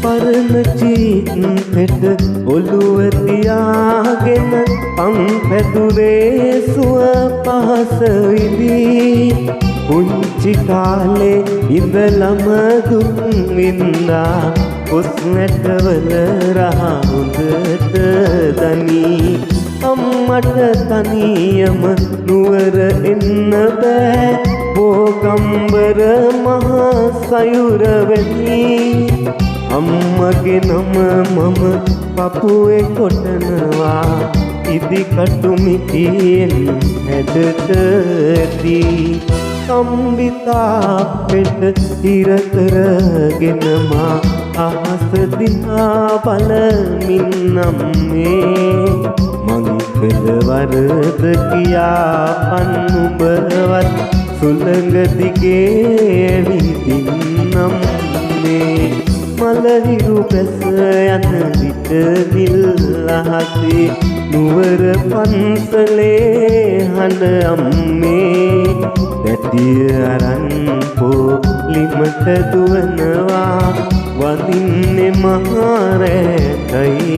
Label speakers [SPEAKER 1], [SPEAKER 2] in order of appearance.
[SPEAKER 1] පරණ චීත්තෙට ඔළුව තියාගෙන පන් පැදුරේ සුව පහස විඳී පුංචි කාලේ ඉඳලම දුක් වින්දා කොස් නැටවල රහ හොඳට දනී අම්මට තනියම නුවර එන්න බෑ බෝගම්බර මහා සයුර වෙනි අම්මගේ නම මම පපුවේ කොටනවා ඉදි කටුමිටියෙන් හැඩට දී කම්බිතා පෙට ඉර කරගෙන මා අහස දිහා බලමින් නම්මේ මං කළ වරද කියා පන් උඹවත් සුළඟ දිගේ ඇවිදින්නම් මේ මලහිරු පැස යන විට නිල් අහසේ නුවර පන්සලේ හඬ අම්මේ දැටිය අරන් පොලිමට දුවනවා වදින්නේ මහා රැටයි